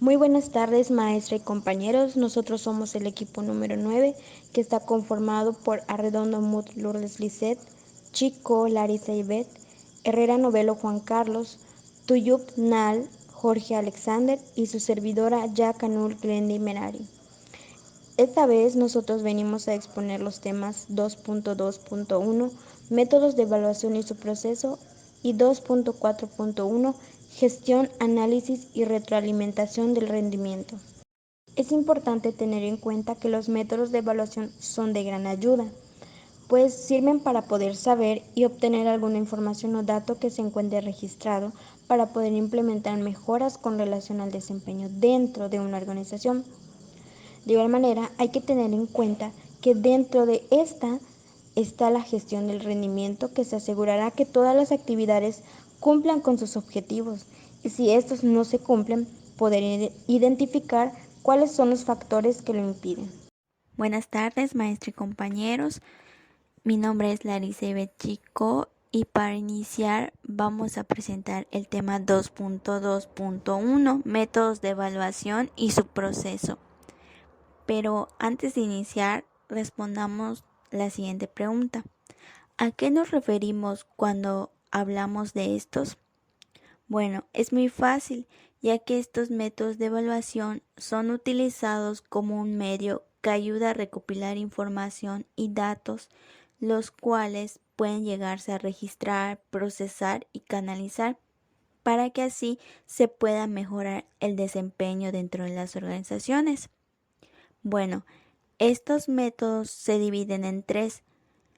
Muy buenas tardes, maestra y compañeros. Nosotros somos el equipo número 9, que está conformado por Arredondo Mut Lourdes Lisset, Chico Larisa Ivette, Herrera Novelo Juan Carlos, Tuyup Nal Jorge Alexander y su servidora Yacanul Glendy Merari. Esta vez nosotros venimos a exponer los temas 2.2.1, métodos de evaluación y su proceso, y 2.4.1, gestión, análisis y retroalimentación del rendimiento. Es importante tener en cuenta que los métodos de evaluación son de gran ayuda, pues sirven para poder saber y obtener alguna información o dato que se encuentre registrado para poder implementar mejoras con relación al desempeño dentro de una organización. De igual manera, hay que tener en cuenta que dentro de esta está la gestión del rendimiento, que se asegurará que todas las actividades cumplan con sus objetivos, y si estos no se cumplen, poder identificar cuáles son los factores que lo impiden. Buenas tardes, maestro y compañeros. Mi nombre es Larisa Ivette Chico y para iniciar vamos a presentar el tema 2.2.1, métodos de evaluación y su proceso. Pero antes de iniciar, respondamos la siguiente pregunta. ¿A qué nos referimos cuando hablamos de estos? Bueno, es muy fácil, ya que estos métodos de evaluación son utilizados como un medio que ayuda a recopilar información y datos, los cuales pueden llegarse a registrar, procesar y canalizar, para que así se pueda mejorar el desempeño dentro de las organizaciones. Bueno, estos métodos se dividen en tres,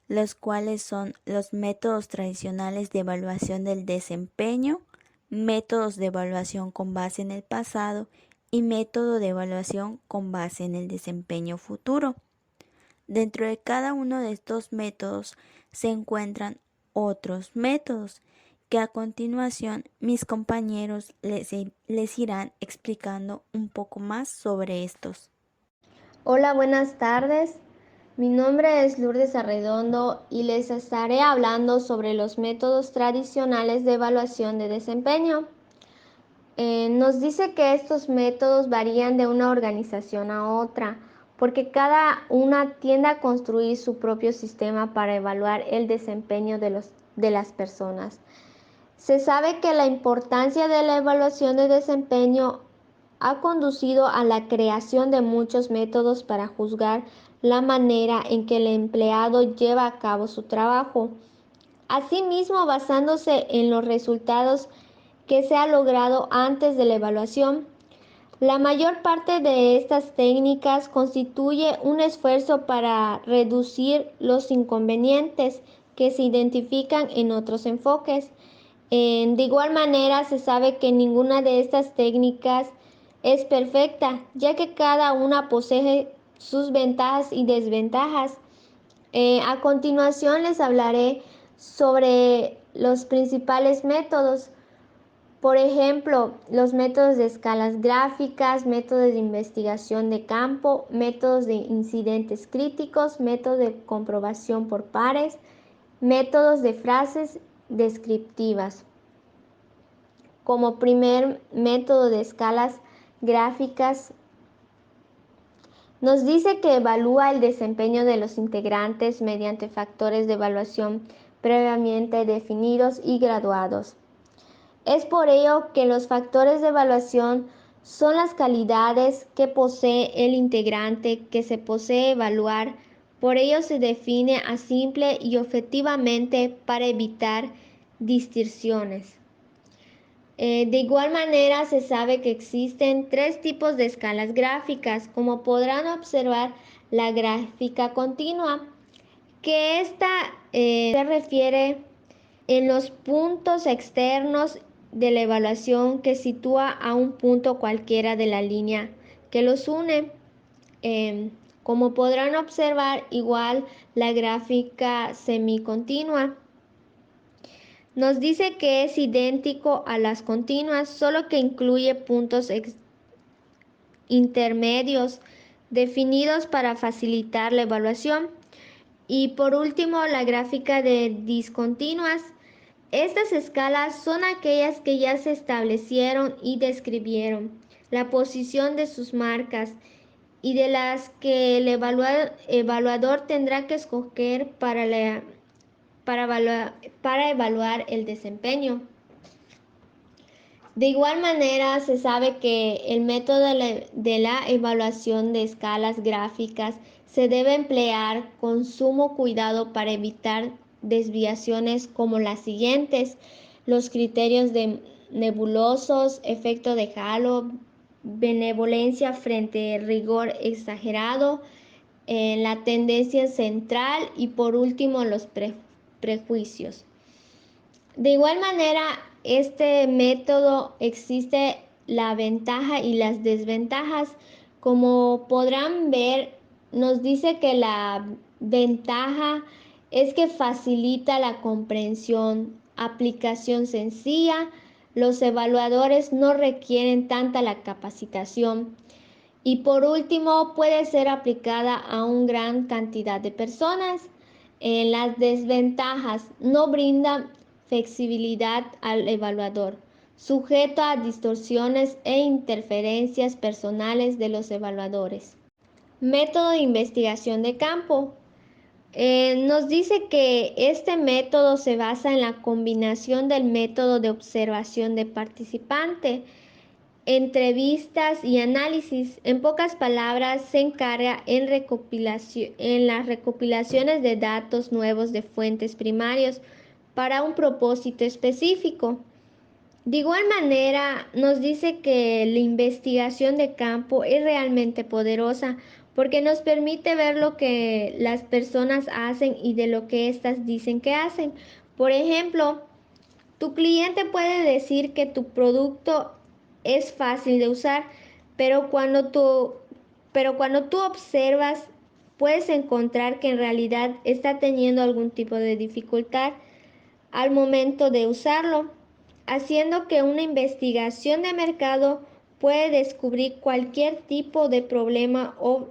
los cuales son los métodos tradicionales de evaluación del desempeño, métodos de evaluación con base en el pasado y método de evaluación con base en el desempeño futuro. Dentro de cada uno de estos métodos se encuentran otros métodos que a continuación mis compañeros les irán explicando un poco más sobre estos. Hola, buenas tardes. Mi nombre es Lourdes Arredondo y les estaré hablando sobre los métodos tradicionales de evaluación de desempeño. Nos dice que estos métodos varían de una organización a otra, porque cada una tiende a construir su propio sistema para evaluar el desempeño de las personas. Se sabe que la importancia de la evaluación de desempeño ha conducido a la creación de muchos métodos para juzgar la manera en que el empleado lleva a cabo su trabajo. Asimismo, basándose en los resultados que se ha logrado antes de la evaluación, la mayor parte de estas técnicas constituye un esfuerzo para reducir los inconvenientes que se identifican en otros enfoques. De igual manera, se sabe que ninguna de estas técnicas es perfecta, ya que cada una posee sus ventajas y desventajas. A continuación les hablaré sobre los principales métodos. Por ejemplo, los métodos de escalas gráficas, métodos de investigación de campo, métodos de incidentes críticos, métodos de comprobación por pares, métodos de frases descriptivas. Como primer método de escalas gráficas, nos dice que evalúa el desempeño de los integrantes mediante factores de evaluación previamente definidos y graduados. Es por ello que los factores de evaluación son las calidades que posee el integrante que se posee evaluar. Por ello se define a simple y objetivamente para evitar distorsiones. De igual manera se sabe que existen tres tipos de escalas gráficas, como podrán observar la gráfica continua, que esta se refiere en los puntos externos de la evaluación que sitúa a un punto cualquiera de la línea que los une. Como podrán observar, igual la gráfica semicontinua nos dice que es idéntico a las continuas, solo que incluye puntos intermedios definidos para facilitar la evaluación. Y por último, la gráfica de discontinuas. Estas escalas son aquellas que ya se establecieron y describieron. la posición de sus marcas y de las que el evaluador tendrá que escoger para evaluar el desempeño. De igual manera, se sabe que el método de la evaluación de escalas gráficas se debe emplear con sumo cuidado para evitar desviaciones como las siguientes: los criterios de nebulosos, efecto de halo, benevolencia frente al rigor exagerado, la tendencia central y por último los prejuicios. De igual manera, este método existe la ventaja y las desventajas. Como podrán ver, nos dice que la ventaja es que facilita la comprensión, aplicación sencilla, los evaluadores no requieren tanta la capacitación y por último puede ser aplicada a una gran cantidad de personas. En las desventajas, no brinda flexibilidad al evaluador, sujeto a distorsiones e interferencias personales de los evaluadores. Método de investigación de campo. Nos dice que este método se basa en la combinación del método de observación de participante, entrevistas y análisis. En pocas palabras, se encarga en las recopilaciones de datos nuevos de fuentes primarios para un propósito específico. De igual manera, nos dice que la investigación de campo es realmente poderosa porque nos permite ver lo que las personas hacen y de lo que éstas dicen que hacen. Por ejemplo, tu cliente puede decir que tu producto es fácil de usar, pero cuando tú observas, puedes encontrar que en realidad está teniendo algún tipo de dificultad al momento de usarlo, haciendo que una investigación de mercado puede descubrir cualquier tipo de problema o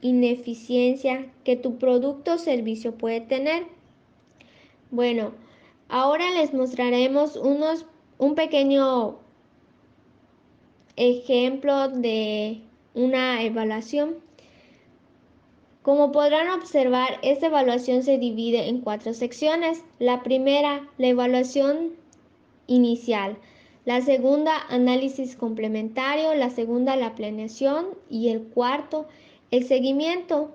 ineficiencia que tu producto o servicio puede tener. Bueno, ahora les mostraremos un pequeño ejemplo de una evaluación. Como podrán observar, esta evaluación se divide en 4 secciones. La primera, la evaluación inicial. La segunda, análisis complementario. La segunda, la planeación. Y el cuarto, el seguimiento.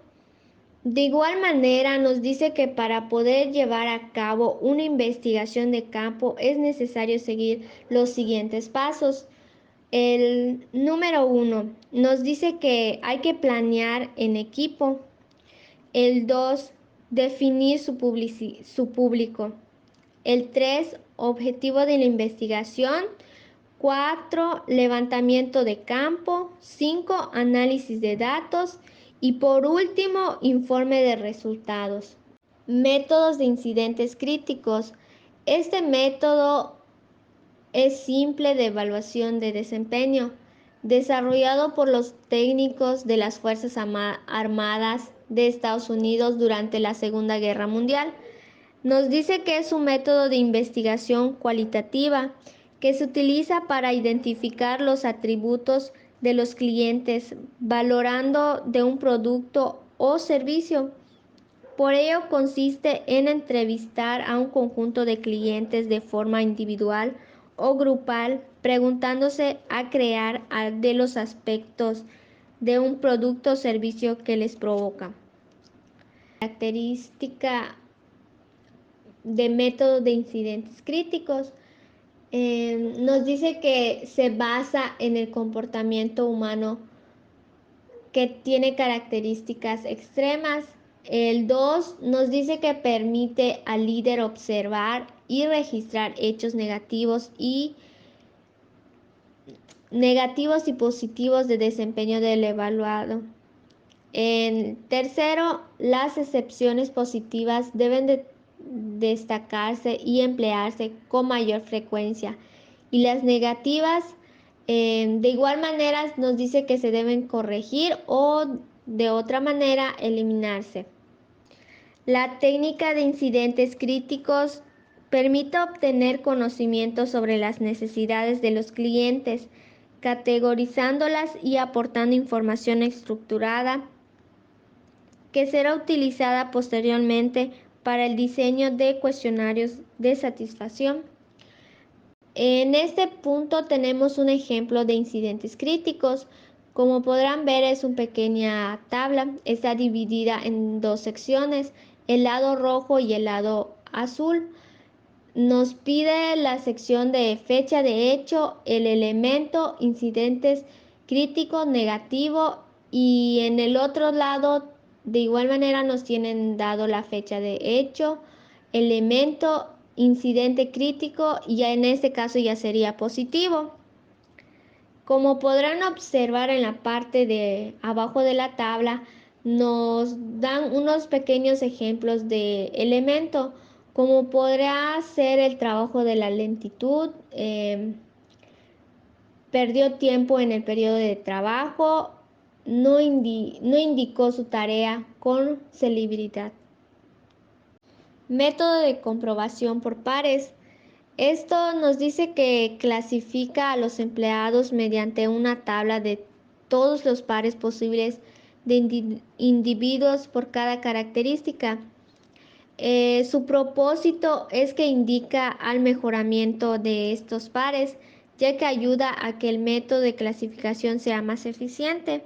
De igual manera, nos dice que para poder llevar a cabo una investigación de campo es necesario seguir los siguientes pasos. El número 1 nos dice que hay que planear en equipo. El 2, definir su público. El 3, objetivo de la investigación. 4, levantamiento de campo. 5, análisis de datos. Y por último, informe de resultados. Métodos de incidentes críticos. Este método es simple de evaluación de desempeño, desarrollado por los técnicos de las Fuerzas Armadas de Estados Unidos durante la Segunda Guerra Mundial. Nos dice que es un método de investigación cualitativa que se utiliza para identificar los atributos de los clientes, valorando de un producto o servicio. Por ello consiste en entrevistar a un conjunto de clientes de forma individual o grupal, preguntándose a crear de los aspectos de un producto o servicio que les provoca. Característica de método de incidentes críticos. Nos dice que se basa en el comportamiento humano que tiene características extremas. El 2 nos dice que permite al líder observar y registrar hechos negativos y positivos de desempeño del evaluado. En tercero, las excepciones positivas deben de destacarse y emplearse con mayor frecuencia, y las negativas de igual manera nos dice que se deben corregir o de otra manera eliminarse. La técnica de incidentes críticos permite obtener conocimiento sobre las necesidades de los clientes categorizándolas y aportando información estructurada que será utilizada posteriormente para el diseño de cuestionarios de satisfacción. En este punto tenemos un ejemplo de incidentes críticos. Como podrán ver, es una pequeña tabla, está dividida en dos secciones, el lado rojo y el lado azul. Nos pide la sección de fecha de hecho, el elemento, incidentes crítico, negativo, y en el otro lado de igual manera nos tienen dado la fecha de hecho, elemento, incidente crítico, y ya en este caso ya sería positivo. Como podrán observar en la parte de abajo de la tabla, nos dan unos pequeños ejemplos de elemento, como podrá ser el trabajo de la lentitud, perdió tiempo en el periodo de trabajo, no indicó su tarea con celeridad. Método de comprobación por pares. Esto nos dice que clasifica a los empleados mediante una tabla de todos los pares posibles de individuos por cada característica. Su propósito es que indica al mejoramiento de estos pares, ya que ayuda a que el método de clasificación sea más eficiente.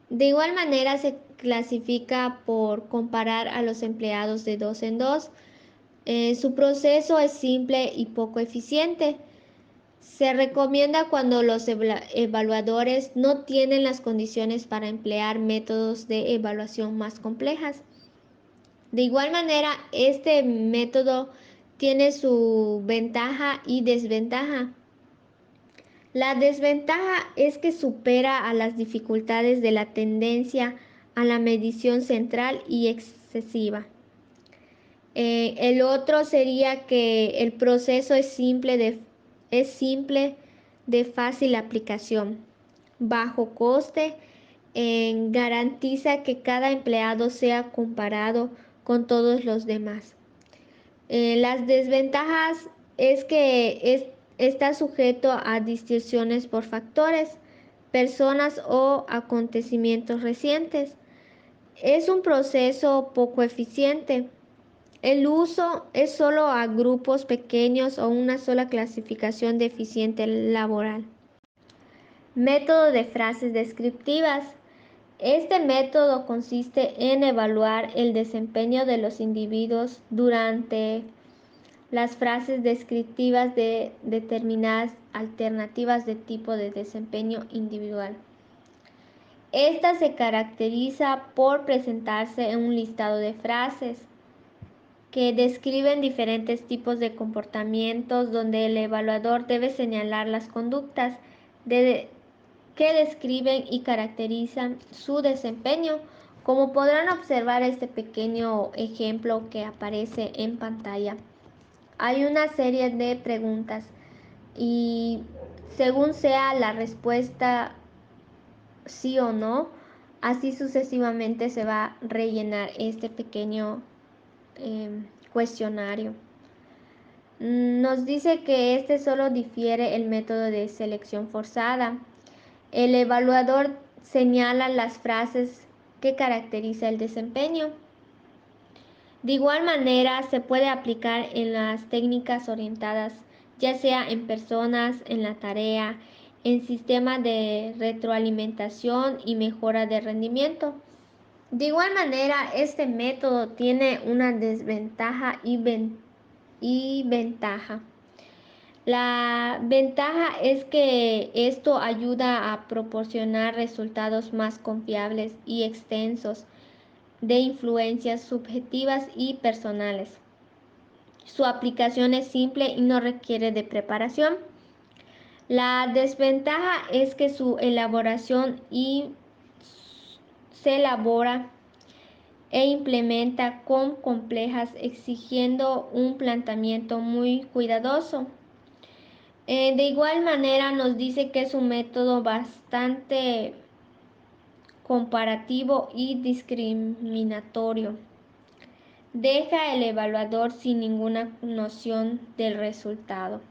De igual manera se clasifica por comparar a los empleados de dos en dos. Su proceso es simple y poco eficiente. Se recomienda cuando los evaluadores no tienen las condiciones para emplear métodos de evaluación más complejas. De igual manera, este método tiene su ventaja y desventaja. La desventaja es que supera a las dificultades de la tendencia a la medición central y excesiva. El otro sería que el proceso es simple de fácil aplicación, bajo coste, garantiza que cada empleado sea comparado con todos los demás. Las desventajas es que está sujeto a distorsiones por factores, personas o acontecimientos recientes. Es un proceso poco eficiente. El uso es solo a grupos pequeños o una sola clasificación deficiente laboral. Método de frases descriptivas. Este método consiste en evaluar el desempeño de los individuos durante las frases descriptivas de determinadas alternativas de tipo de desempeño individual. Esta se caracteriza por presentarse en un listado de frases que describen diferentes tipos de comportamientos donde el evaluador debe señalar las conductas que describen y caracterizan su desempeño. Como podrán observar este pequeño ejemplo que aparece en pantalla, hay una serie de preguntas y según sea la respuesta sí o no, así sucesivamente se va a rellenar este pequeño cuestionario. Nos dice que este solo difiere el método de selección forzada. El evaluador señala las frases que caracteriza el desempeño. De igual manera, se puede aplicar en las técnicas orientadas, ya sea en personas, en la tarea, en sistemas de retroalimentación y mejora de rendimiento. De igual manera, este método tiene una desventaja y ventaja. La ventaja es que esto ayuda a proporcionar resultados más confiables y extensos de influencias subjetivas y personales. Su aplicación es simple y no requiere de preparación. La desventaja es que su elaboración se elabora e implementa con complejas, exigiendo un planteamiento muy cuidadoso. De igual manera nos dice que es un método bastante comparativo y discriminatorio. Deja el evaluador sin ninguna noción del resultado.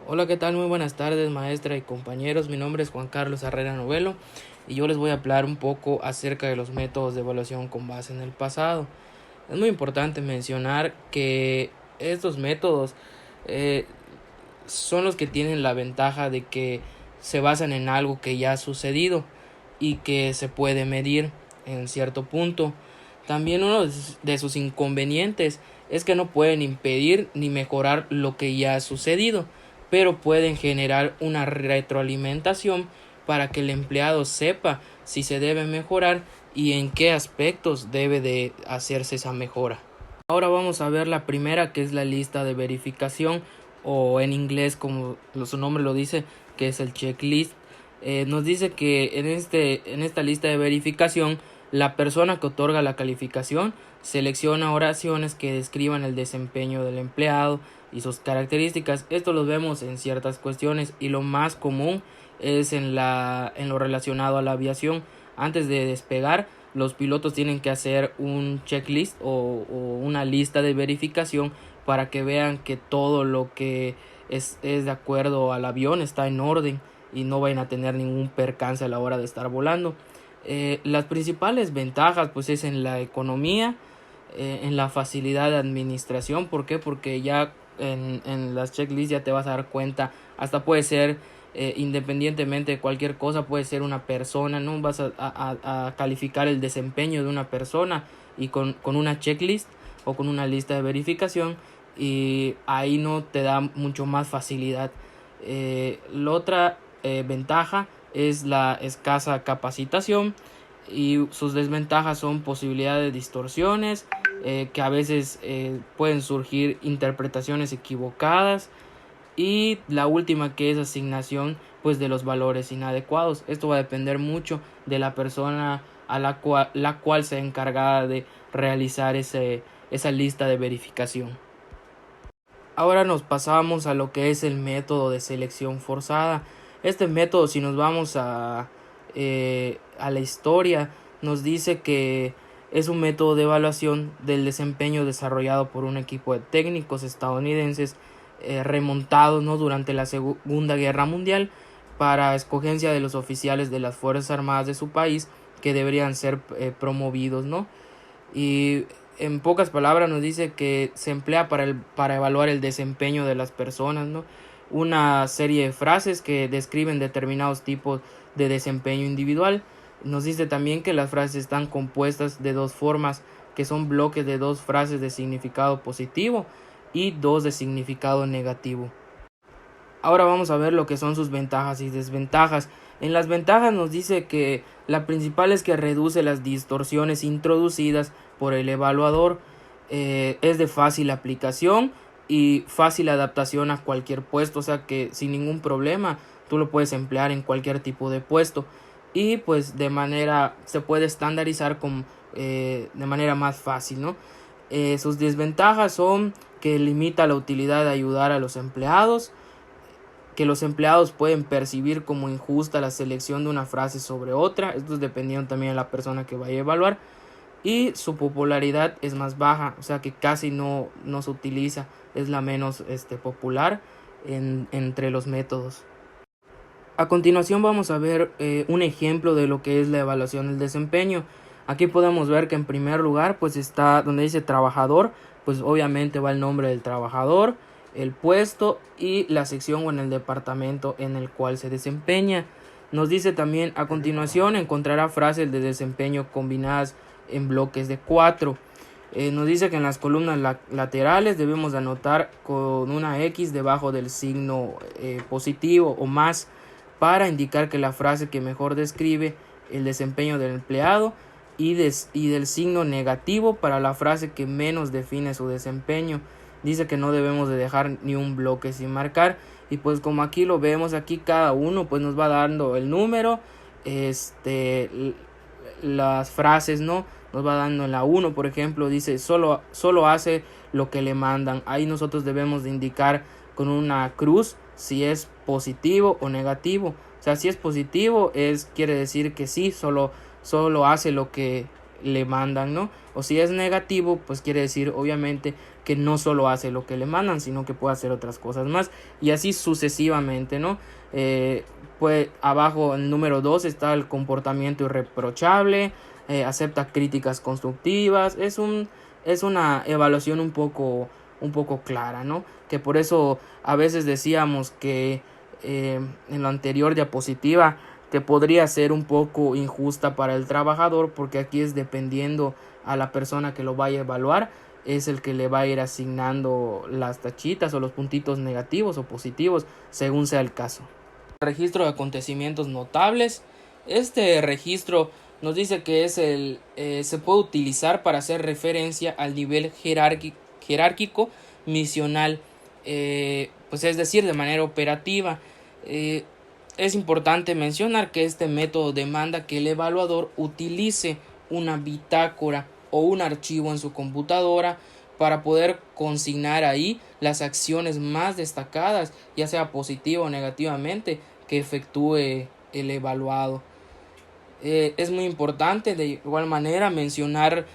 Hola, ¿qué tal? Muy buenas tardes, maestra y compañeros. Mi nombre es Juan Carlos Herrera Novelo y yo les voy a hablar un poco acerca de los métodos de evaluación con base en el pasado. Es muy importante mencionar que estos métodos eh, son los que tienen la ventaja de que se basan en algo que ya ha sucedido y que se puede medir en cierto punto. También uno de sus inconvenientes es que no pueden impedir ni mejorar lo que ya ha sucedido, pero pueden generar una retroalimentación para que el empleado sepa si se debe mejorar y en qué aspectos debe de hacerse esa mejora. Ahora vamos a ver la primera, que es la lista de verificación, o en inglés como su nombre lo dice, que es el checklist. Nos dice que en esta lista de verificación la persona que otorga la calificación selecciona oraciones que describan el desempeño del empleado y sus características. Esto lo vemos en ciertas cuestiones y lo más común es en lo relacionado a la aviación. Antes de despegar, los pilotos tienen que hacer un checklist o una lista de verificación para que vean que todo lo que es de acuerdo al avión está en orden y no vayan a tener ningún percance a la hora de estar volando. Las principales ventajas pues es en la economía, en la facilidad de administración. ¿Por qué? Porque ya en las checklists ya te vas a dar cuenta, hasta puede ser independientemente de cualquier cosa, puede ser una persona, no vas a calificar el desempeño de una persona y con una checklist o con una lista de verificación, y ahí no te da mucho más facilidad. La otra ventaja es la escasa capacitación, y sus desventajas son posibilidades de distorsiones, que a veces pueden surgir interpretaciones equivocadas, y la última, que es asignación pues de los valores inadecuados. Esto va a depender mucho de la persona a la cual sea encargada de realizar esa lista de verificación. Ahora nos pasamos a lo que es el método de selección forzada. Este método, si nos vamos a la historia, nos dice que es un método de evaluación del desempeño desarrollado por un equipo de técnicos estadounidenses, remontados, ¿no?, durante la Segunda Guerra Mundial, para escogencia de los oficiales de las Fuerzas Armadas de su país que deberían ser promovidos, ¿no? Y en pocas palabras nos dice que se emplea para evaluar el desempeño de las personas, ¿no? Una serie de frases que describen determinados tipos de desempeño individual. Nos dice también que las frases están compuestas de dos formas, que son bloques de dos frases de significado positivo y dos de significado negativo. Ahora vamos a ver lo que son sus ventajas y desventajas. En las ventajas nos dice que la principal es que reduce las distorsiones introducidas por el evaluador, es de fácil aplicación y fácil adaptación a cualquier puesto, o sea que sin ningún problema tú lo puedes emplear en cualquier tipo de puesto, y pues se puede estandarizar de manera más fácil, ¿no? Sus desventajas son que limita la utilidad de ayudar a los empleados, que los empleados pueden percibir como injusta la selección de una frase sobre otra. Esto es dependiendo también de la persona que vaya a evaluar. Y su popularidad es más baja, o sea que casi no se utiliza, es la menos popular entre los métodos. A continuación vamos a ver un ejemplo de lo que es la evaluación del desempeño. Aquí podemos ver que en primer lugar pues está donde dice trabajador, pues obviamente va el nombre del trabajador, el puesto y la sección o en el departamento en el cual se desempeña. Nos dice también a continuación encontrará frases de desempeño combinadas en bloques de 4. Nos dice que en las columnas laterales debemos anotar con una X debajo del signo positivo o más, para indicar que la frase que mejor describe el desempeño del empleado, y del signo negativo para la frase que menos define su desempeño. Dice que no debemos de dejar ni un bloque sin marcar, y pues como aquí lo vemos, aquí cada uno pues nos va dando el número, las frases, ¿no? Nos va dando en la 1, por ejemplo, dice solo hace lo que le mandan. Ahí nosotros debemos de indicar con una cruz si es positivo o negativo. O sea, si es positivo quiere decir que sí, solo hace lo que le mandan, ¿no? O si es negativo, pues quiere decir obviamente que no solo hace lo que le mandan, sino que puede hacer otras cosas más, y así sucesivamente, ¿no? Pues abajo en número 2 está el comportamiento irreprochable, acepta críticas constructivas, es una evaluación un poco clara, ¿no? Que por eso a veces decíamos que en la anterior diapositiva que podría ser un poco injusta para el trabajador, porque aquí es dependiendo a la persona que lo vaya a evaluar, es el que le va a ir asignando las tachitas o los puntitos negativos o positivos según sea el caso. Registro de acontecimientos notables. Este registro nos dice que se puede utilizar para hacer referencia al nivel jerárquico misional, pues es decir, de manera operativa. Es importante mencionar que este método demanda que el evaluador utilice una bitácora o un archivo en su computadora para poder consignar ahí las acciones más destacadas, ya sea positiva o negativamente, que efectúe el evaluado. Es muy importante de igual manera mencionar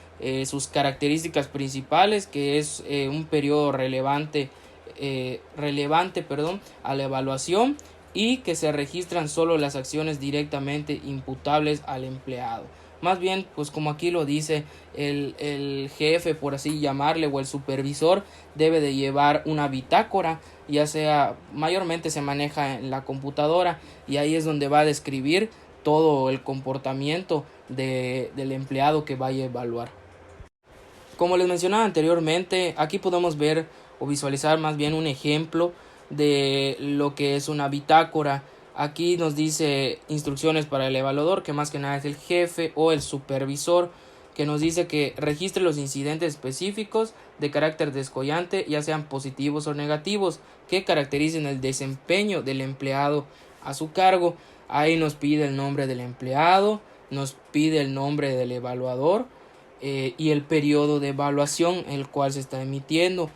sus características principales, que es un periodo relevante a la evaluación, y que se registran solo las acciones directamente imputables al empleado. Más bien, pues como aquí lo dice, el jefe, por así llamarle, o el supervisor debe de llevar una bitácora, ya sea, mayormente se maneja en la computadora, y ahí es donde va a describir todo el comportamiento del empleado que vaya a evaluar. Como les mencionaba anteriormente, aquí podemos ver o visualizar más bien un ejemplo de lo que es una bitácora. Aquí nos dice instrucciones para el evaluador, que más que nada es el jefe o el supervisor, que nos dice que registre los incidentes específicos de carácter descollante, ya sean positivos o negativos, que caractericen el desempeño del empleado a su cargo. Ahí nos pide el nombre del empleado, nos pide el nombre del evaluador y el periodo de evaluación el cual se está emitiendo.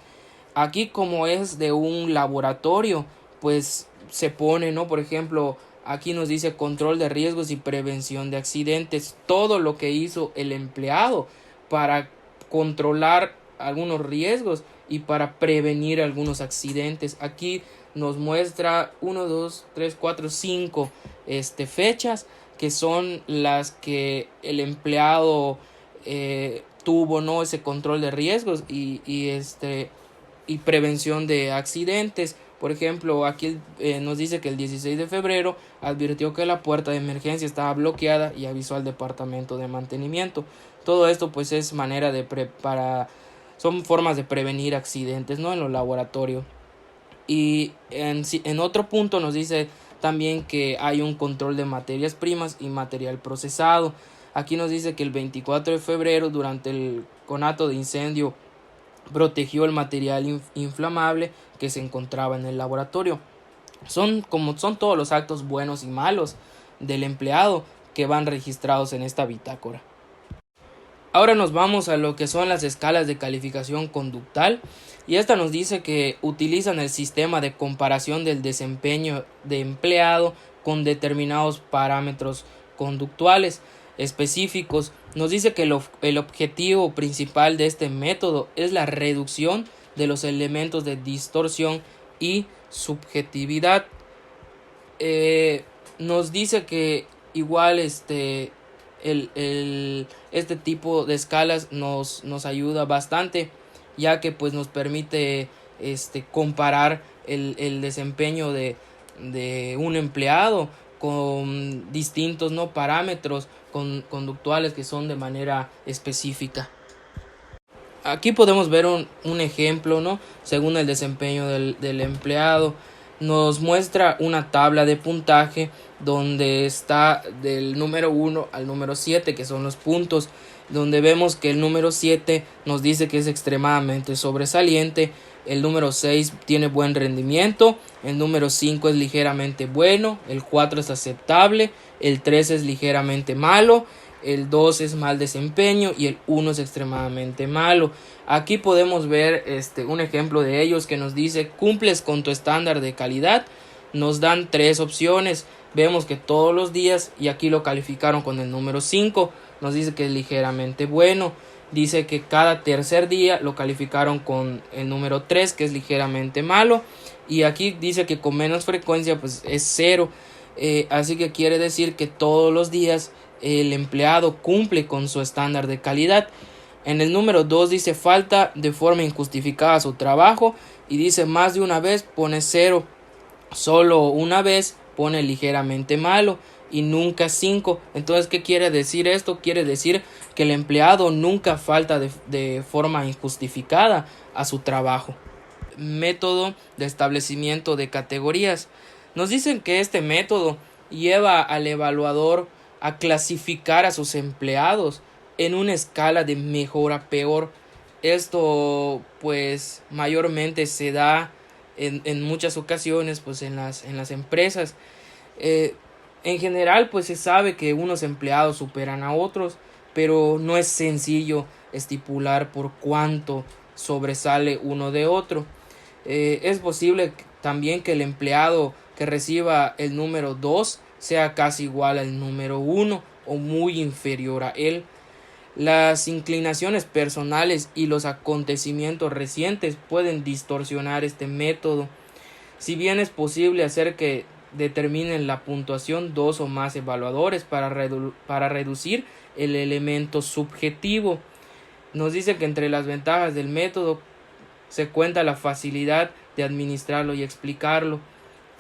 Aquí, como es de un laboratorio, pues se pone, ¿no? Por ejemplo, aquí nos dice control de riesgos y prevención de accidentes. Todo lo que hizo el empleado para controlar algunos riesgos y para prevenir algunos accidentes. Aquí nos muestra 1, 2, 3, 4, 5 fechas, que son las que el empleado tuvo, ¿no? Ese control de riesgos y prevención de accidentes. Por ejemplo, aquí nos dice que el 16 de febrero advirtió que la puerta de emergencia estaba bloqueada y avisó al departamento de mantenimiento. Todo esto pues es manera de son formas de prevenir accidentes, ¿no? En los laboratorios. Y en otro punto nos dice también que hay un control de materias primas y material procesado. Aquí nos dice que el 24 de febrero, durante el conato de incendio, protegió el material inflamable que se encontraba en el laboratorio. Son todos los actos buenos y malos del empleado que van registrados en esta bitácora. Ahora nos vamos a lo que son las escalas de calificación conductal, y esta nos dice que utilizan el sistema de comparación del desempeño de empleado con determinados parámetros conductuales específicos. Nos dice que el objetivo principal de este método es la reducción de los elementos de distorsión y subjetividad. Nos dice que igual este tipo de escalas nos ayuda bastante, ya que pues nos permite comparar el desempeño de un empleado con distintos parámetros conductuales que son de manera específica. Aquí podemos ver un ejemplo, según el desempeño del empleado. Nos muestra una tabla de puntaje donde está del número 1 al número 7, que son los puntos, donde vemos que el número 7 nos dice que es extremadamente sobresaliente, el número 6 tiene buen rendimiento, el número 5 es ligeramente bueno, el 4 es aceptable, el 3 es ligeramente malo, el 2 es mal desempeño y el 1 es extremadamente malo. Aquí podemos ver un ejemplo de ellos, que nos dice: cumples con tu estándar de calidad. Nos dan 3 opciones. Vemos que todos los días, y aquí lo calificaron con el número 5, nos dice que es ligeramente bueno. dice que cada tercer día lo calificaron con el número 3, que es ligeramente malo, y aquí dice que con menos frecuencia pues es 0. Así que quiere decir que todos los días el empleado cumple con su estándar de calidad. En el número 2 dice falta de forma injustificada a su trabajo, y dice más de una vez pone 0, solo una vez pone ligeramente malo y nunca 5. Entonces, ¿qué quiere decir esto? Quiere decir que el empleado nunca falta de forma injustificada a su trabajo. Método de establecimiento de categorías. Nos dicen que este método lleva al evaluador a clasificar a sus empleados en una escala de mejor a peor. Esto pues mayormente se da en muchas ocasiones pues en las empresas. En general pues se sabe que unos empleados superan a otros, pero no es sencillo estipular por cuánto sobresale uno de otro. Es posible también que el empleado que reciba el número 2 sea casi igual al número 1 o muy inferior a él. Las inclinaciones personales y los acontecimientos recientes pueden distorsionar este método. Si bien es posible hacer que determinen la puntuación dos o más evaluadores para reducir el elemento subjetivo. Nos dice que entre las ventajas del método se cuenta la facilidad de administrarlo y explicarlo,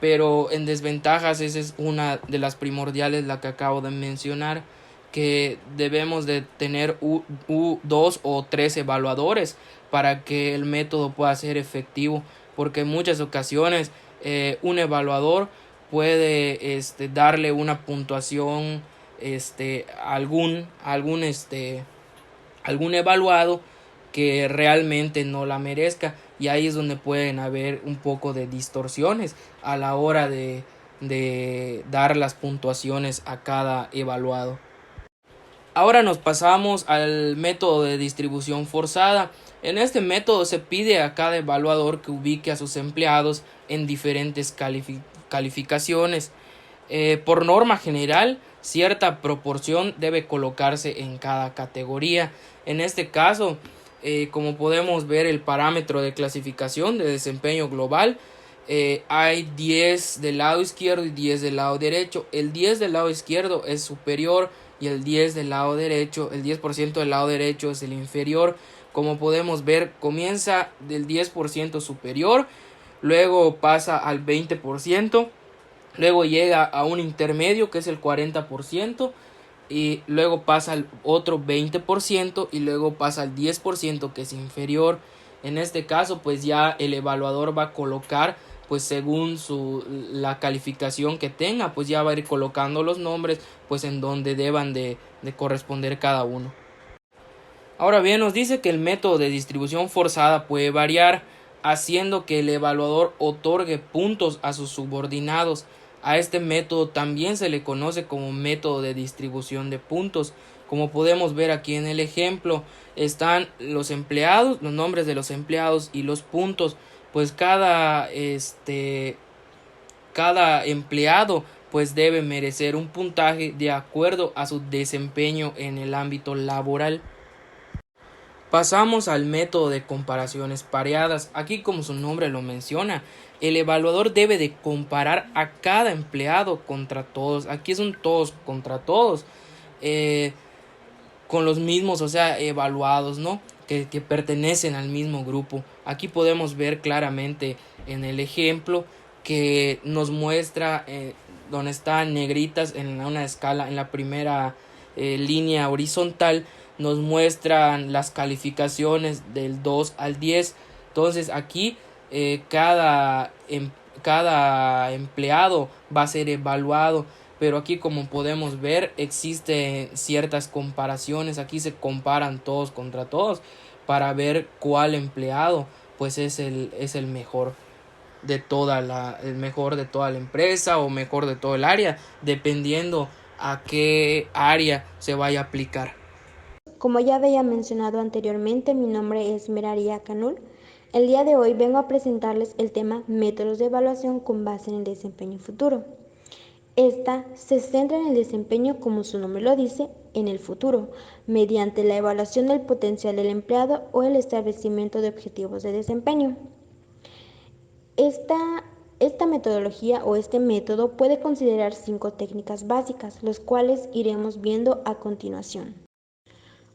pero en desventajas esa es una de las primordiales, la que acabo de mencionar, que debemos de tener dos o tres evaluadores para que el método pueda ser efectivo, porque en muchas ocasiones un evaluador puede darle una puntuación a algún evaluado que realmente no la merezca, y ahí es donde pueden haber un poco de distorsiones a la hora de dar las puntuaciones a cada evaluado. Ahora nos pasamos al método de distribución forzada. En este método se pide a cada evaluador que ubique a sus empleados en diferentes calificaciones. Por norma general, cierta proporción debe colocarse en cada categoría. En este caso, como podemos ver, el parámetro de clasificación de desempeño global, hay 10 del lado izquierdo y 10 del lado derecho. El 10 del lado izquierdo es superior y el 10 del lado derecho, el 10% del lado derecho es el inferior. Como podemos ver, comienza del 10% superior, luego pasa al 20%, luego llega a un intermedio que es el 40%, y luego pasa al otro 20% y luego pasa al 10% que es inferior. En este caso pues ya el evaluador va a colocar pues según la calificación que tenga, pues ya va a ir colocando los nombres pues en donde deban de corresponder cada uno. Ahora bien, nos dice que el método de distribución forzada puede variar, haciendo que el evaluador otorgue puntos a sus subordinados. A este método también se le conoce como método de distribución de puntos. Como podemos ver aquí en el ejemplo, están los empleados, los nombres de los empleados y los puntos. Pues cada empleado pues debe merecer un puntaje de acuerdo a su desempeño en el ámbito laboral. Pasamos al método de comparaciones pareadas. Aquí, como su nombre lo menciona, el evaluador debe de comparar a cada empleado contra todos. Aquí es un todos contra todos, con los mismos, o sea, evaluados, ¿no? Que pertenecen al mismo grupo. Aquí podemos ver claramente en el ejemplo que nos muestra donde están negritas en una escala, en la primera línea horizontal, nos muestran las calificaciones del 2 al 10. Entonces aquí cada empleado va a ser evaluado, pero aquí, como podemos ver, existen ciertas comparaciones. Aquí se comparan todos contra todos para ver cuál empleado pues es el mejor de el mejor de toda la empresa o mejor de todo el área, dependiendo a qué área se vaya a aplicar. Como ya había mencionado anteriormente, mi nombre es Meraria Canul. El día de hoy vengo a presentarles el tema métodos de evaluación con base en el desempeño futuro. Esta se centra en el desempeño, como su nombre lo dice, en el futuro, mediante la evaluación del potencial del empleado o el establecimiento de objetivos de desempeño. Esta metodología o este método puede considerar 5 técnicas básicas, los cuales iremos viendo a continuación.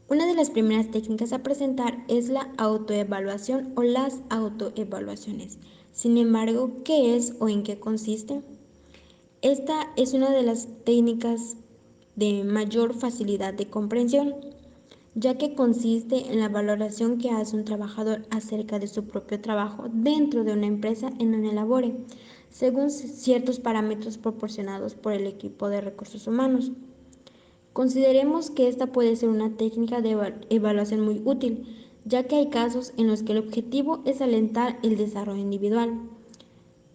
Una de las primeras técnicas a presentar es la autoevaluación o las autoevaluaciones. Sin embargo, ¿qué es o en qué consiste? Esta es una de las técnicas de mayor facilidad de comprensión, ya que consiste en la valoración que hace un trabajador acerca de su propio trabajo dentro de una empresa en donde labore, según ciertos parámetros proporcionados por el equipo de recursos humanos. Consideremos que esta puede ser una técnica de evaluación muy útil, ya que hay casos en los que el objetivo es alentar el desarrollo individual.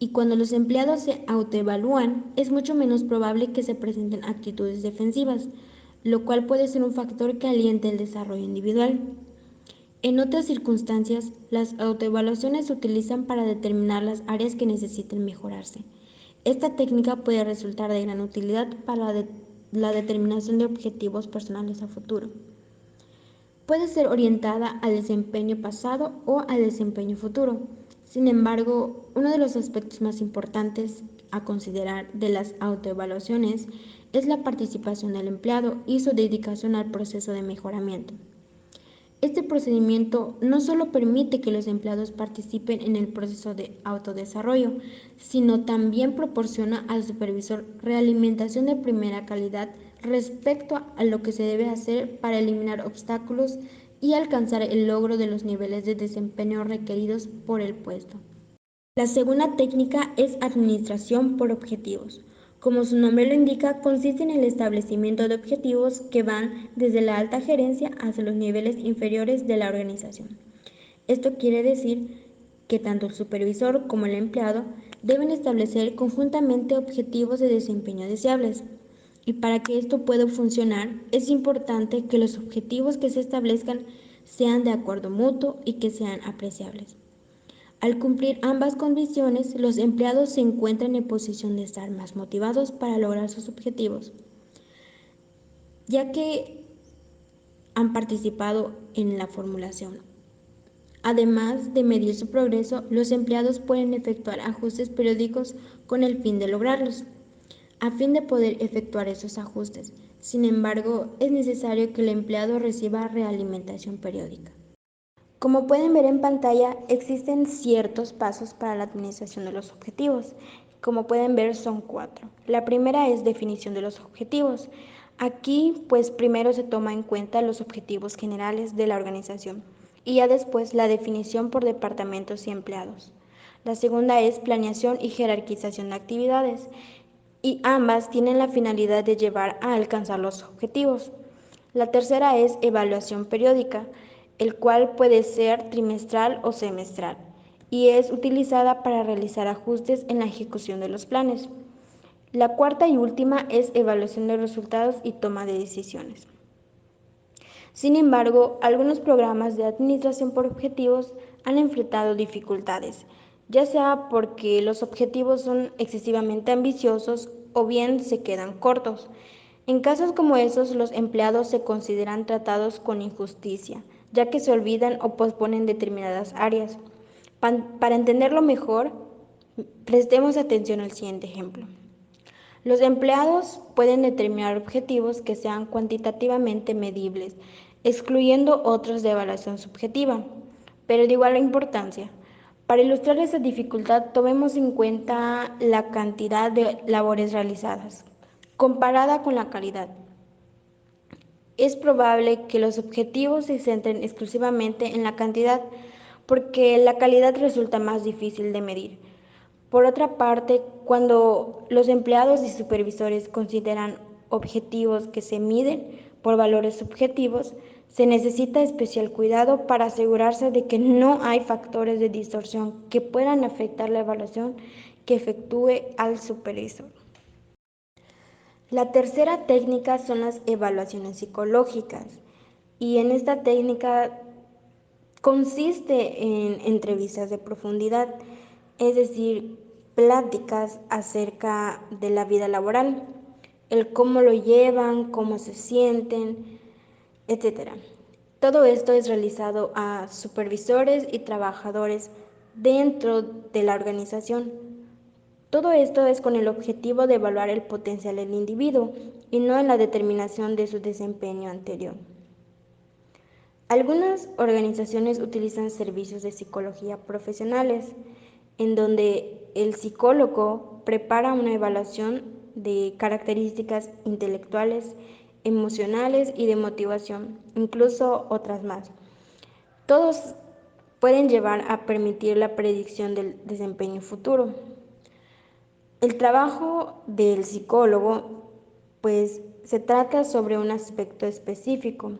Y cuando los empleados se autoevalúan, es mucho menos probable que se presenten actitudes defensivas, lo cual puede ser un factor que aliente el desarrollo individual. En otras circunstancias, las autoevaluaciones se utilizan para determinar las áreas que necesiten mejorarse. Esta técnica puede resultar de gran utilidad para la determinación de objetivos personales a futuro. Puede ser orientada al desempeño pasado o al desempeño futuro. Sin embargo, uno de los aspectos más importantes a considerar de las autoevaluaciones es la participación del empleado y su dedicación al proceso de mejoramiento. Este procedimiento no solo permite que los empleados participen en el proceso de autodesarrollo, sino también proporciona al supervisor realimentación de primera calidad respecto a lo que se debe hacer para eliminar obstáculos y alcanzar el logro de los niveles de desempeño requeridos por el puesto. La segunda técnica es administración por objetivos. Como su nombre lo indica, consiste en el establecimiento de objetivos que van desde la alta gerencia hacia los niveles inferiores de la organización. Esto quiere decir que tanto el supervisor como el empleado deben establecer conjuntamente objetivos de desempeño deseables. Y para que esto pueda funcionar, es importante que los objetivos que se establezcan sean de acuerdo mutuo y que sean apreciables. Al cumplir ambas condiciones, los empleados se encuentran en posición de estar más motivados para lograr sus objetivos, ya que han participado en la formulación. Además de medir su progreso, los empleados pueden efectuar ajustes periódicos con el fin de lograrlos. A fin de poder efectuar esos ajustes, sin embargo, es necesario que el empleado reciba realimentación periódica. Como pueden ver en pantalla, existen ciertos pasos para la administración de los objetivos. Como pueden ver, son 4. La primera es definición de los objetivos. Aquí, pues primero se toma en cuenta los objetivos generales de la organización y ya después la definición por departamentos y empleados. La segunda es planeación y jerarquización de actividades y ambas tienen la finalidad de llevar a alcanzar los objetivos. La tercera es evaluación periódica, el cual puede ser trimestral o semestral, y es utilizada para realizar ajustes en la ejecución de los planes. La cuarta y última es evaluación de resultados y toma de decisiones. Sin embargo, algunos programas de administración por objetivos han enfrentado dificultades, ya sea porque los objetivos son excesivamente ambiciosos o bien se quedan cortos. En casos como esos, los empleados se consideran tratados con injusticia, ya que se olvidan o posponen determinadas áreas. Para entenderlo mejor, prestemos atención al siguiente ejemplo. Los empleados pueden determinar objetivos que sean cuantitativamente medibles, excluyendo otros de evaluación subjetiva, pero de igual importancia. Para ilustrar esa dificultad, tomemos en cuenta la cantidad de labores realizadas, comparada con la calidad. Es probable que los objetivos se centren exclusivamente en la cantidad, porque la calidad resulta más difícil de medir. Por otra parte, cuando los empleados y supervisores consideran objetivos que se miden por valores subjetivos, se necesita especial cuidado para asegurarse de que no hay factores de distorsión que puedan afectar la evaluación que efectúe al supervisor. La tercera técnica son las evaluaciones psicológicas, y en esta técnica consiste en entrevistas de profundidad, es decir, pláticas acerca de la vida laboral, el cómo lo llevan, cómo se sienten, etcétera. Todo esto es realizado a supervisores y trabajadores dentro de la organización. Todo esto es con el objetivo de evaluar el potencial del individuo y no en la determinación de su desempeño anterior. Algunas organizaciones utilizan servicios de psicología profesionales, en donde el psicólogo prepara una evaluación de características intelectuales, emocionales y de motivación, incluso otras más. Todos pueden llevar a permitir la predicción del desempeño futuro. El trabajo del psicólogo, pues, se trata sobre un aspecto específico,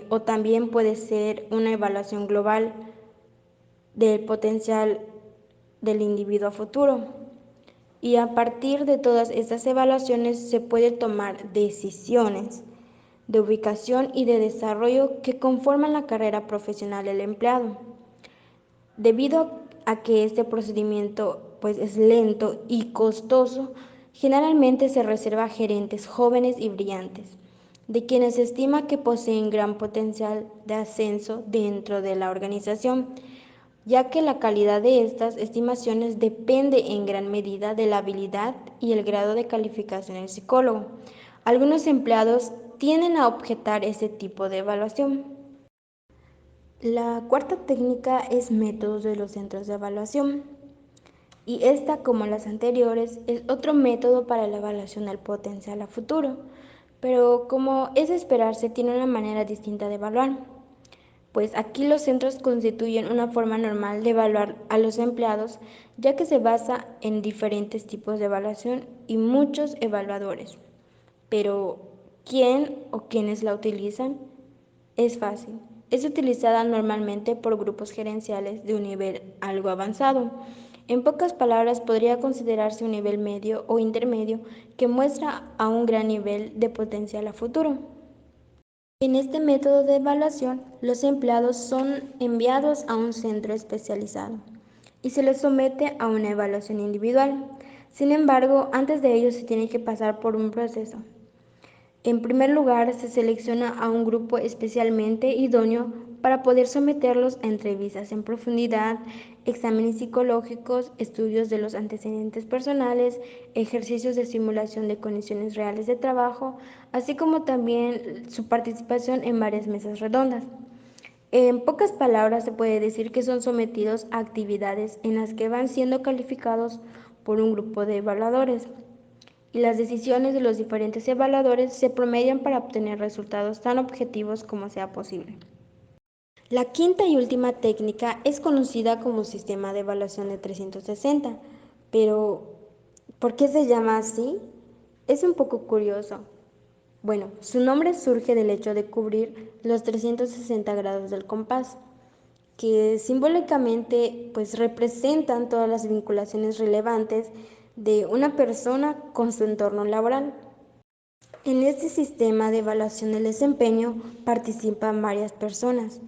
o también puede ser una evaluación global del potencial del individuo a futuro. Y a partir de todas estas evaluaciones se puede tomar decisiones de ubicación y de desarrollo que conforman la carrera profesional del empleado. Debido a que este procedimiento pues, es lento y costoso, generalmente se reserva a gerentes jóvenes y brillantes, de quienes se estima que poseen gran potencial de ascenso dentro de la organización, ya que la calidad de estas estimaciones depende en gran medida de la habilidad y el grado de calificación del psicólogo. Algunos empleados tienden a objetar ese tipo de evaluación. La cuarta técnica es métodos de los centros de evaluación. Y esta, como las anteriores, es otro método para la evaluación del potencial a futuro, pero como es de esperarse, tiene una manera distinta de evaluar. Pues aquí los centros constituyen una forma normal de evaluar a los empleados, ya que se basa en diferentes tipos de evaluación y muchos evaluadores. Pero, ¿quién o quiénes la utilizan? Es fácil. Es utilizada normalmente por grupos gerenciales de un nivel algo avanzado. En pocas palabras, podría considerarse un nivel medio o intermedio que muestra a un gran nivel de potencial a futuro. En este método de evaluación, los empleados son enviados a un centro especializado y se les somete a una evaluación individual. Sin embargo, antes de ello se tiene que pasar por un proceso. En primer lugar, se selecciona a un grupo especialmente idóneo para poder someterlos a entrevistas en profundidad, exámenes psicológicos, estudios de los antecedentes personales, ejercicios de simulación de condiciones reales de trabajo, así como también su participación en varias mesas redondas. En pocas palabras, se puede decir que son sometidos a actividades en las que van siendo calificados por un grupo de evaluadores, y las decisiones de los diferentes evaluadores se promedian para obtener resultados tan objetivos como sea posible. La quinta y última técnica es conocida como sistema de evaluación de 360, pero ¿por qué se llama así? Es un poco curioso. Bueno, su nombre surge del hecho de cubrir los 360 grados del compás, que simbólicamente pues representan todas las vinculaciones relevantes de una persona con su entorno laboral. En este sistema de evaluación del desempeño participan varias personas,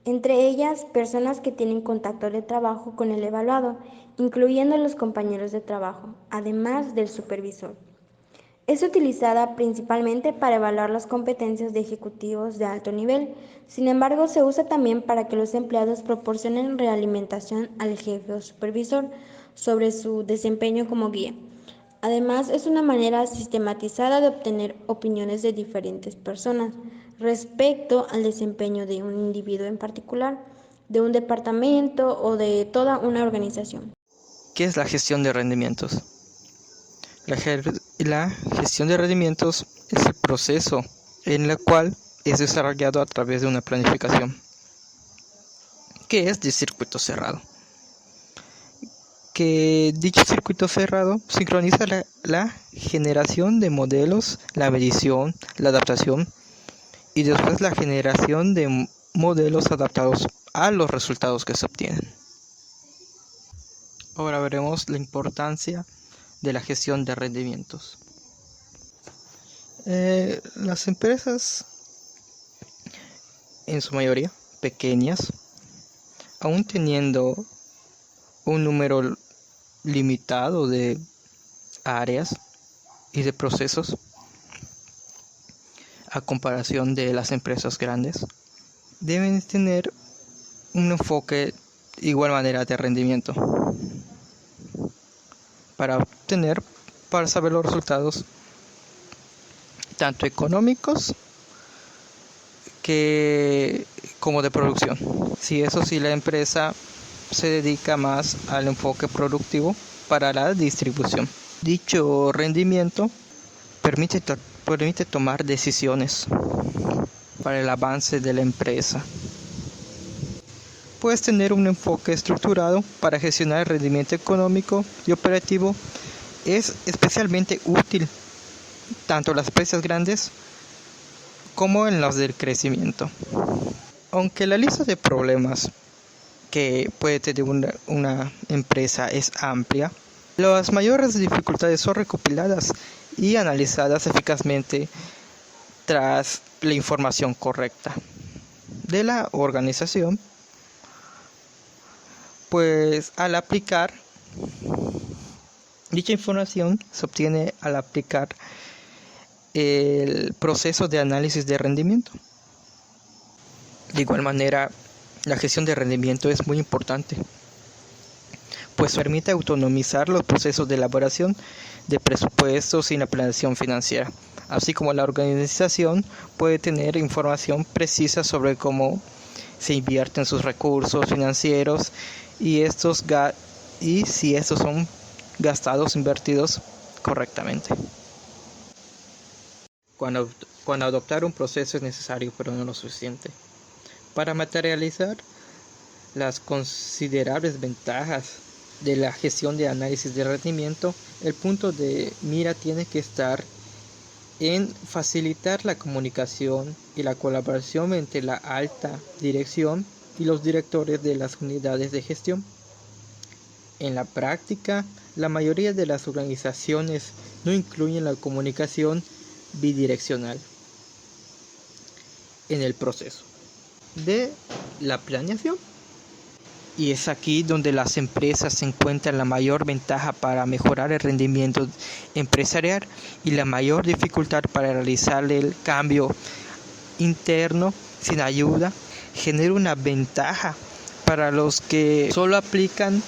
entre ellas personas que tienen contacto de trabajo con el evaluado, incluyendo los compañeros de trabajo, además del supervisor. Es utilizada principalmente para evaluar las competencias de ejecutivos de alto nivel. Sin embargo, se usa también para que los empleados proporcionen realimentación al jefe o supervisor sobre su desempeño como guía. Además, es una manera sistematizada de obtener opiniones de diferentes personas respecto al desempeño de un individuo en particular, de un departamento o de toda una organización. ¿Qué es la gestión de rendimientos? La gestión de rendimientos es el proceso en el cual es desarrollado a través de una planificación, que es de circuito cerrado. Que dicho circuito cerrado sincroniza la generación de modelos, la medición, la adaptación y después la generación de modelos adaptados a los resultados que se obtienen. Ahora veremos la importancia de la gestión de rendimientos. Las empresas, en su mayoría pequeñas, aún teniendo un número limitado de áreas y de procesos a comparación de las empresas grandes. Deben tener un enfoque de igual manera de rendimiento para saber los resultados tanto económicos como de producción. Si la empresa se dedica más al enfoque productivo para la distribución. Dicho rendimiento permite tomar decisiones para el avance de la empresa. Puedes tener un enfoque estructurado para gestionar el rendimiento económico y operativo. Es especialmente útil tanto en las empresas grandes como en las del crecimiento. Aunque la lista de problemas que puede tener una empresa es amplia, las mayores dificultades son recopiladas y analizadas eficazmente tras la información correcta de la organización. Pues al aplicar dicha información se obtiene al aplicar el proceso de análisis de rendimiento. De igual manera, la gestión de rendimiento es muy importante, pues permite autonomizar los procesos de elaboración de presupuestos y la planeación financiera, así como la organización puede tener información precisa sobre cómo se invierten sus recursos financieros y si estos son gastados, invertidos correctamente. Cuando adoptar un proceso es necesario, pero no lo suficiente. Para materializar las considerables ventajas de la gestión de análisis de rendimiento, el punto de mira tiene que estar en facilitar la comunicación y la colaboración entre la alta dirección y los directores de las unidades de gestión. En la práctica, la mayoría de las organizaciones no incluyen la comunicación bidireccional en el proceso de la planeación. Y es aquí donde las empresas encuentran la mayor ventaja para mejorar el rendimiento empresarial y la mayor dificultad para realizar el cambio interno sin ayuda. Genera una ventaja para los que solo aplican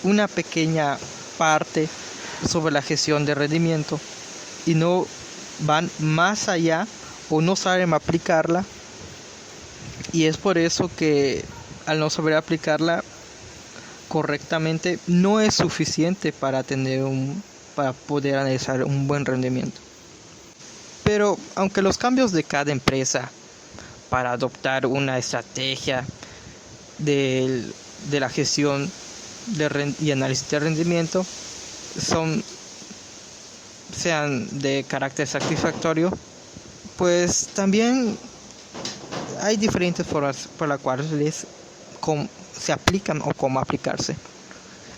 una pequeña parte sobre la gestión de rendimiento y no van más allá o no saben aplicarla, y es por eso que al no saber aplicarla correctamente no es suficiente para poder analizar un buen rendimiento. Pero aunque los cambios de cada empresa para adoptar una estrategia de la gestión y análisis de rendimiento sean de carácter satisfactorio, pues también hay diferentes formas por las cuales se aplican o cómo aplicarse.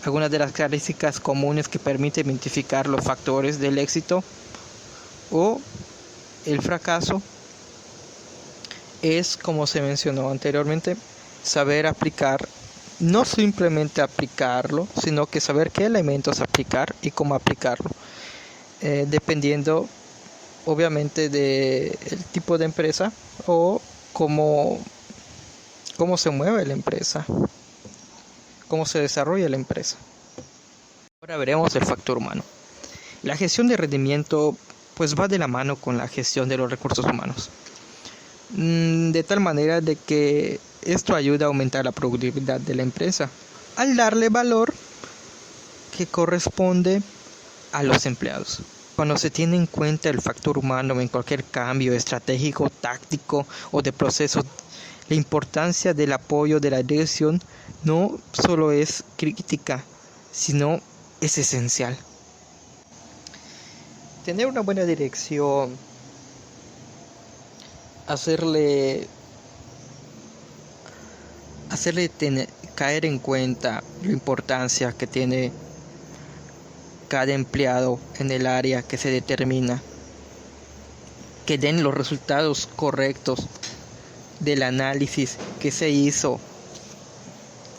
Algunas de las características comunes que permiten identificar los factores del éxito o el fracaso es, como se mencionó anteriormente, saber aplicar, no simplemente aplicarlo, sino que saber qué elementos aplicar y cómo aplicarlo, dependiendo obviamente del tipo de empresa o cómo se mueve la empresa, cómo se desarrolla la empresa. Ahora veremos el factor humano. La gestión de rendimiento pues va de la mano con la gestión de los recursos humanos, de tal manera de que esto ayuda a aumentar la productividad de la empresa al darle valor que corresponde a los empleados. Cuando se tiene en cuenta el factor humano en cualquier cambio estratégico, táctico o de procesos, la importancia del apoyo de la dirección no solo es crítica, sino es esencial. Tener una buena dirección, hacerle caer en cuenta la importancia que tiene cada empleado en el área que se determina, que den los resultados correctos del análisis que se hizo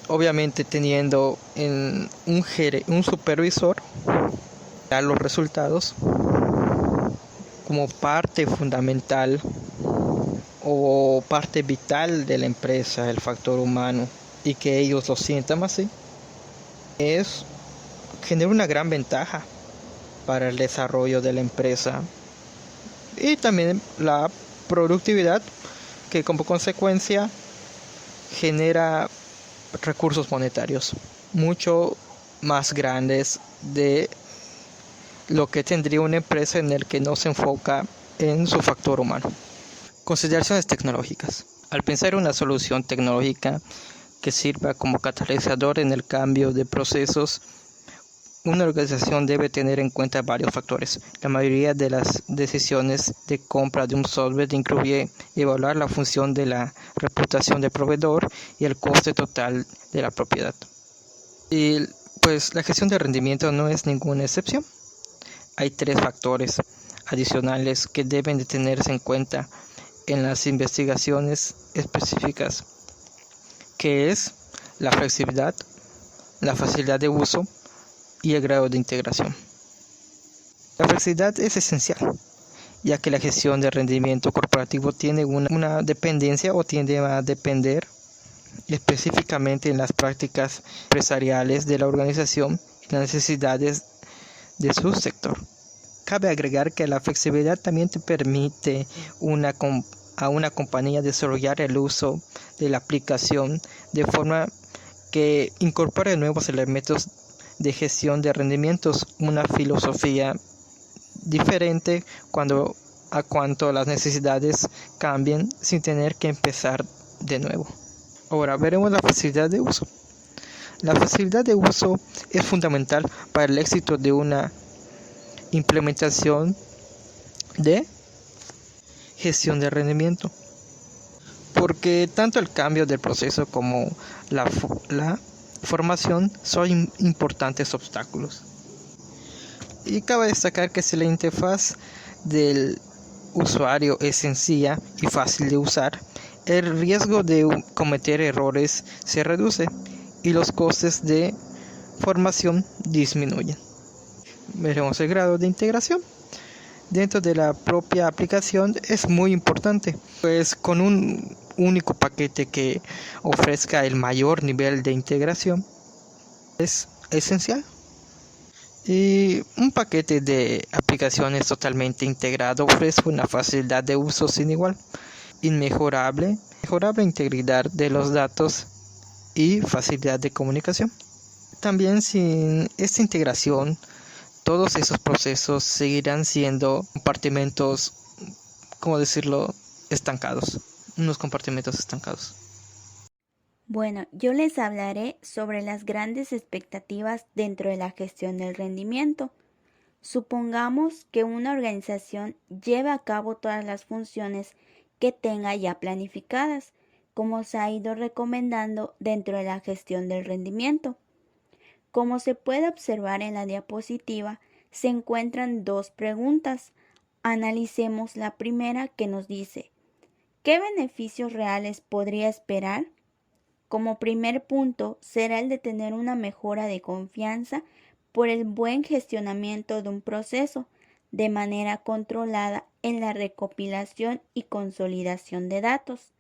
obviamente teniendo un supervisor a los resultados como parte fundamental o parte vital de la empresa, el factor humano, y que ellos lo sientan así, genera una gran ventaja para el desarrollo de la empresa y también la productividad, que como consecuencia genera recursos monetarios mucho más grandes de lo que tendría una empresa en el que no se enfoca en su factor humano. Consideraciones tecnológicas. Al pensar en una solución tecnológica que sirva como catalizador en el cambio de procesos, una organización debe tener en cuenta varios factores. La mayoría de las decisiones de compra de un software incluye evaluar la función de la reputación del proveedor y el coste total de la propiedad. Y pues la gestión de rendimiento no es ninguna excepción. Hay 3 factores adicionales que deben de tenerse en cuenta en las investigaciones específicas, que es la flexibilidad, la facilidad de uso y el grado de integración. La flexibilidad es esencial, ya que la gestión de rendimiento corporativo tiene una dependencia o tiende a depender específicamente en las prácticas empresariales de la organización y las necesidades de su sector. Cabe agregar que la flexibilidad también te permite a una compañía desarrollar el uso de la aplicación de forma que incorpore nuevos elementos de gestión de rendimientos, una filosofía diferente cuanto las necesidades cambien sin tener que empezar de nuevo. Ahora veremos la facilidad de uso. La facilidad de uso es fundamental para el éxito de una implementación de gestión de rendimiento, porque tanto el cambio del proceso como la formación son importantes obstáculos. Y cabe destacar que si la interfaz del usuario es sencilla y fácil de usar, el riesgo de cometer errores se reduce y los costes de formación disminuyen. Veremos el grado de integración dentro de la propia aplicación. Es muy importante, pues con un único paquete que ofrezca el mayor nivel de integración es esencial. Y un paquete de aplicaciones totalmente integrado ofrece una facilidad de uso sin igual, inmejorable integridad de los datos y facilidad de comunicación. También sin esta integración, todos esos procesos seguirán siendo compartimentos, ¿cómo decirlo?, estancados, unos compartimentos estancados. Bueno, yo les hablaré sobre las grandes expectativas dentro de la gestión del rendimiento. Supongamos que una organización lleve a cabo todas las funciones que tenga ya planificadas, como se ha ido recomendando dentro de la gestión del rendimiento. Como se puede observar en la diapositiva, se encuentran 2 preguntas. Analicemos la primera, que nos dice: ¿qué beneficios reales podría esperar? Como primer punto será el de tener una mejora de confianza por el buen gestionamiento de un proceso de manera controlada en la recopilación y consolidación de datos,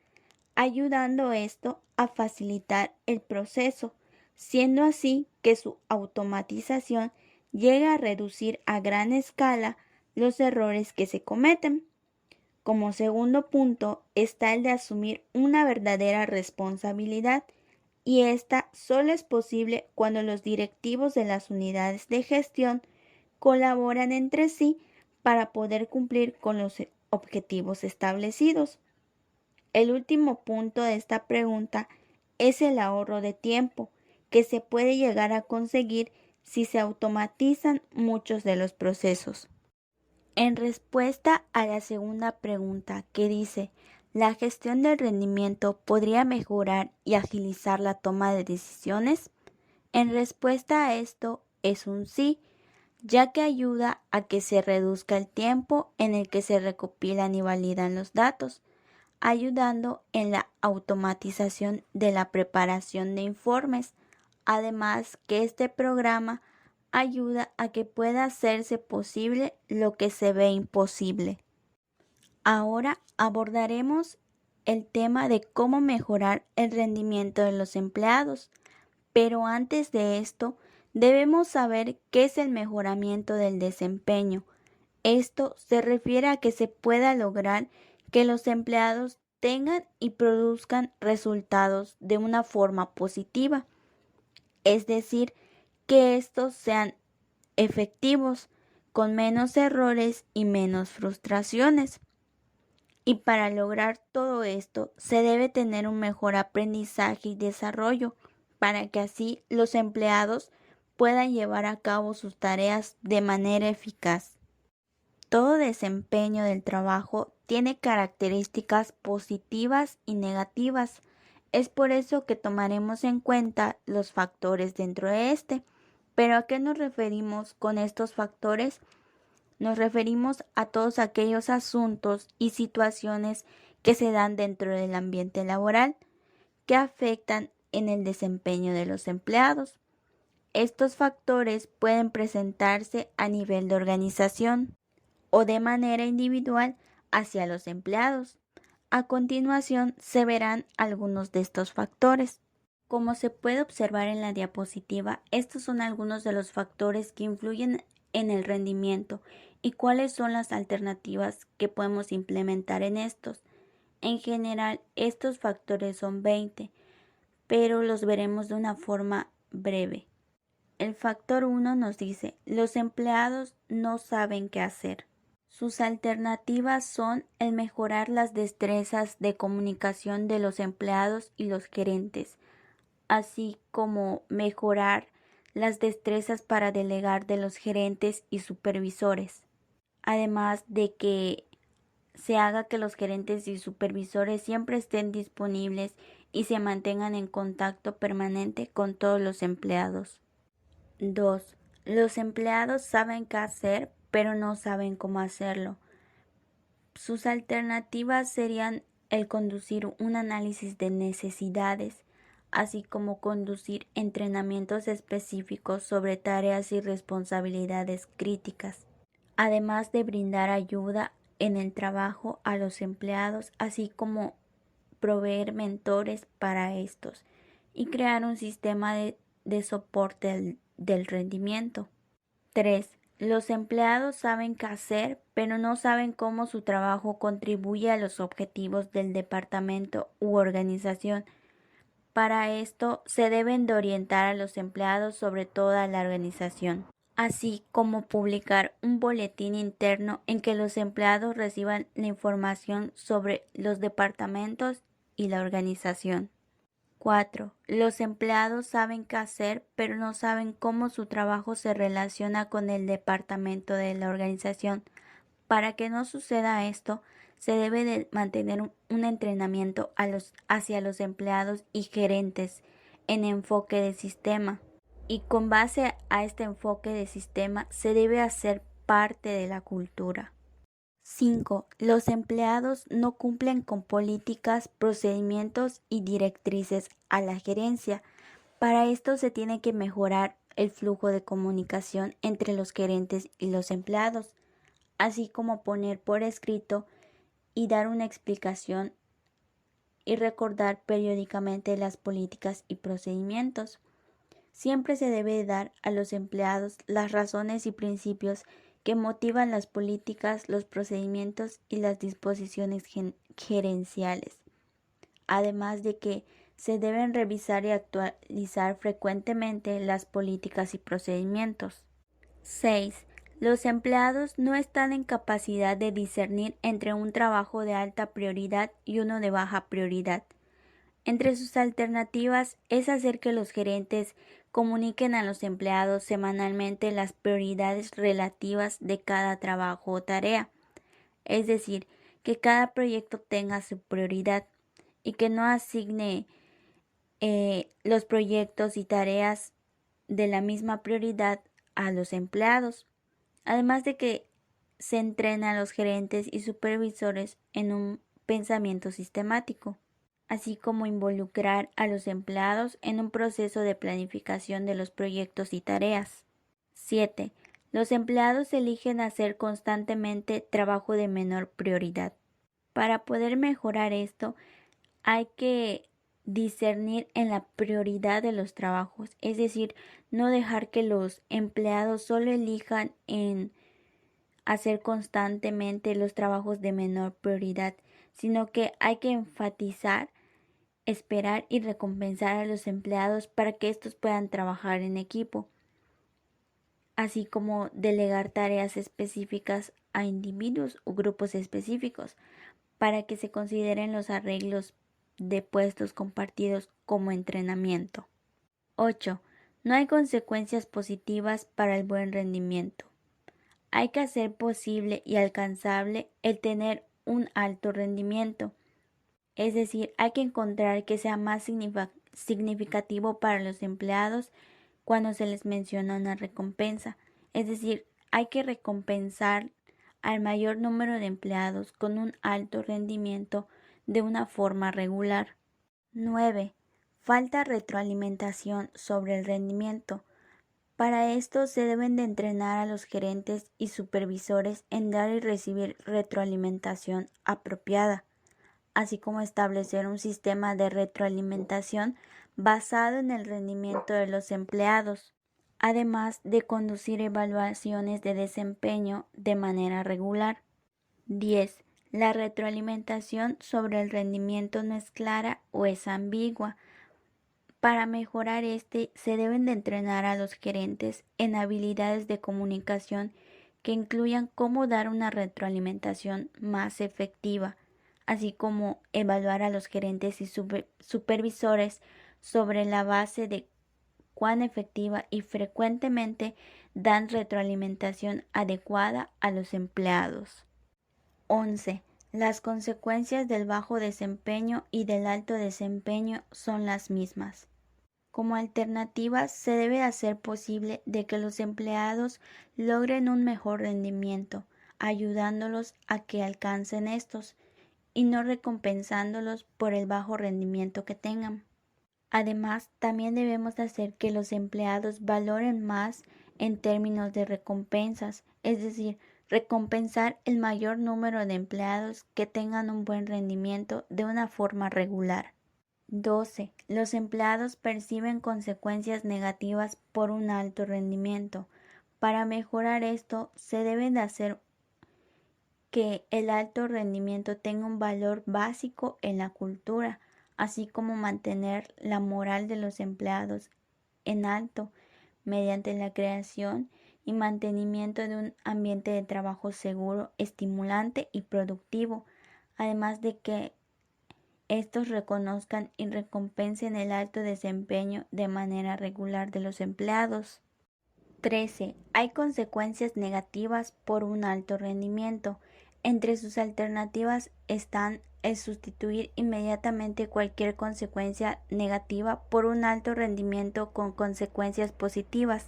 ayudando esto a facilitar el proceso, siendo así que su automatización llega a reducir a gran escala los errores que se cometen. Como segundo punto está el de asumir una verdadera responsabilidad, y esta solo es posible cuando los directivos de las unidades de gestión colaboran entre sí para poder cumplir con los objetivos establecidos. El último punto de esta pregunta es el ahorro de tiempo que se puede llegar a conseguir si se automatizan muchos de los procesos. En respuesta a la segunda pregunta, que dice: ¿la gestión del rendimiento podría mejorar y agilizar la toma de decisiones? En respuesta a esto es un sí, ya que ayuda a que se reduzca el tiempo en el que se recopilan y validan los datos, ayudando en la automatización de la preparación de informes. Además que este programa ayuda a que pueda hacerse posible lo que se ve imposible. Ahora abordaremos el tema de cómo mejorar el rendimiento de los empleados, pero antes de esto debemos saber qué es el mejoramiento del desempeño. Esto se refiere a que se pueda lograr que los empleados tengan y produzcan resultados de una forma positiva, es decir, que estos sean efectivos, con menos errores y menos frustraciones. Y para lograr todo esto se debe tener un mejor aprendizaje y desarrollo para que así los empleados puedan llevar a cabo sus tareas de manera eficaz. Todo desempeño del trabajo tiene características positivas y negativas. Es por eso que tomaremos en cuenta los factores dentro de este. ¿Pero a qué nos referimos con estos factores? Nos referimos a todos aquellos asuntos y situaciones que se dan dentro del ambiente laboral que afectan en el desempeño de los empleados. Estos factores pueden presentarse a nivel de organización o de manera individual hacia los empleados. A continuación se verán algunos de estos factores. Como se puede observar en la diapositiva, estos son algunos de los factores que influyen en el rendimiento y cuáles son las alternativas que podemos implementar en estos. En general, estos factores son 20, pero los veremos de una forma breve. El factor 1 nos dice, los empleados no saben qué hacer. Sus alternativas son el mejorar las destrezas de comunicación de los empleados y los gerentes, así como mejorar las destrezas para delegar de los gerentes y supervisores. Además de que se haga que los gerentes y supervisores siempre estén disponibles y se mantengan en contacto permanente con todos los empleados. 2. Los empleados saben qué hacer, pero no saben cómo hacerlo. Sus alternativas serían el conducir un análisis de necesidades, así como conducir entrenamientos específicos sobre tareas y responsabilidades críticas, además de brindar ayuda en el trabajo a los empleados, así como proveer mentores para estos y crear un sistema de soporte del rendimiento. 3. Los empleados saben qué hacer, pero no saben cómo su trabajo contribuye a los objetivos del departamento u organización. Para esto se deben de orientar a los empleados sobre toda la organización, así como publicar un boletín interno en que los empleados reciban la información sobre los departamentos y la organización. 4. Los empleados saben qué hacer, pero no saben cómo su trabajo se relaciona con el departamento de la organización. Para que no suceda esto, se debe de mantener un entrenamiento hacia los empleados y gerentes en enfoque de sistema. Y con base a este enfoque de sistema se debe hacer parte de la cultura. 5. Los empleados no cumplen con políticas, procedimientos y directrices a la gerencia. Para esto se tiene que mejorar el flujo de comunicación entre los gerentes y los empleados, así como poner por escrito y dar una explicación y recordar periódicamente las políticas y procedimientos. Siempre se debe dar a los empleados las razones y principios que motivan las políticas, los procedimientos y las disposiciones gerenciales. Además de que se deben revisar y actualizar frecuentemente las políticas y procedimientos. 6. Los empleados no están en capacidad de discernir entre un trabajo de alta prioridad y uno de baja prioridad. Entre sus alternativas es hacer que los gerentes comuniquen a los empleados semanalmente las prioridades relativas de cada trabajo o tarea, es decir, que cada proyecto tenga su prioridad y que no asigne los proyectos y tareas de la misma prioridad a los empleados, además de que se entrena a los gerentes y supervisores en un pensamiento sistemático, así como involucrar a los empleados en un proceso de planificación de los proyectos y tareas. 7. Los empleados eligen hacer constantemente trabajo de menor prioridad. Para poder mejorar esto, hay que discernir en la prioridad de los trabajos, es decir, no dejar que los empleados solo elijan en hacer constantemente los trabajos de menor prioridad, sino que hay que enfatizar, esperar y recompensar a los empleados para que estos puedan trabajar en equipo, así como delegar tareas específicas a individuos o grupos específicos para que se consideren los arreglos de puestos compartidos como entrenamiento. 8. No hay consecuencias positivas para el buen rendimiento. Hay que hacer posible y alcanzable el tener un alto rendimiento. Es decir, hay que encontrar que sea más significativo para los empleados cuando se les menciona una recompensa. Es decir, hay que recompensar al mayor número de empleados con un alto rendimiento de una forma regular. 9. Falta retroalimentación sobre el rendimiento. Para esto se deben de entrenar a los gerentes y supervisores en dar y recibir retroalimentación apropiada, así como establecer un sistema de retroalimentación basado en el rendimiento de los empleados, además de conducir evaluaciones de desempeño de manera regular. 10. La retroalimentación sobre el rendimiento no es clara o es ambigua. Para mejorar se deben de entrenar a los gerentes en habilidades de comunicación que incluyan cómo dar una retroalimentación más efectiva, así como evaluar a los gerentes y supervisores sobre la base de cuán efectiva y frecuentemente dan retroalimentación adecuada a los empleados. 11. Las consecuencias del bajo desempeño y del alto desempeño son las mismas. Como alternativa, se debe hacer posible de que los empleados logren un mejor rendimiento, ayudándolos a que alcancen estos y no recompensándolos por el bajo rendimiento que tengan. Además, también debemos hacer que los empleados valoren más en términos de recompensas, es decir, recompensar el mayor número de empleados que tengan un buen rendimiento de una forma regular. 12. Los empleados perciben consecuencias negativas por un alto rendimiento. Para mejorar esto, se debe de hacer que el alto rendimiento tenga un valor básico en la cultura, así como mantener la moral de los empleados en alto mediante la creación y mantenimiento de un ambiente de trabajo seguro, estimulante y productivo, además de que estos reconozcan y recompensen el alto desempeño de manera regular de los empleados. 13. Hay consecuencias negativas por un alto rendimiento. Entre sus alternativas están el sustituir inmediatamente cualquier consecuencia negativa por un alto rendimiento con consecuencias positivas.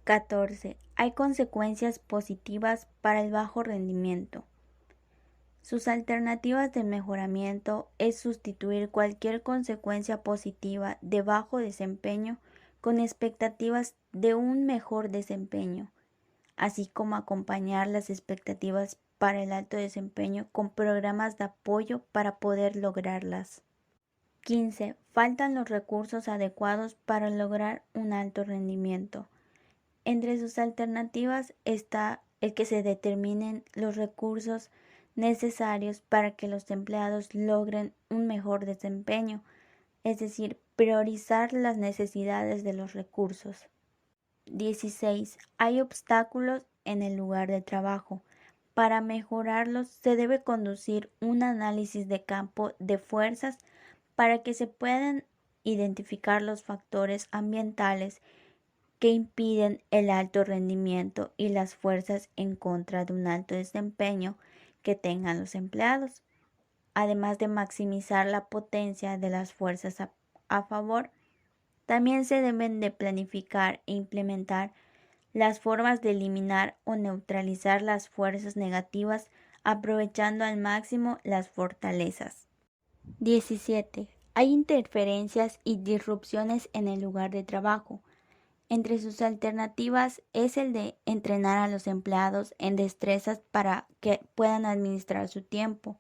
14. Hay consecuencias positivas para el bajo rendimiento. Sus alternativas de mejoramiento es sustituir cualquier consecuencia positiva de bajo desempeño con expectativas de un mejor desempeño, así como acompañar las expectativas para el alto desempeño con programas de apoyo para poder lograrlas. 15. Faltan los recursos adecuados para lograr un alto rendimiento. Entre sus alternativas está el que se determinen los recursos necesarios para que los empleados logren un mejor desempeño, es decir, priorizar las necesidades de los recursos. 16. Hay obstáculos en el lugar de trabajo. Para mejorarlos se debe conducir un análisis de campo de fuerzas para que se puedan identificar los factores ambientales que impiden el alto rendimiento y las fuerzas en contra de un alto desempeño que tengan los empleados, además de maximizar la potencia de las fuerzas a favor. También se deben de planificar e implementar las formas de eliminar o neutralizar las fuerzas negativas aprovechando al máximo las fortalezas. 17. Hay interferencias y disrupciones en el lugar de trabajo. Entre sus alternativas es el de entrenar a los empleados en destrezas para que puedan administrar su tiempo,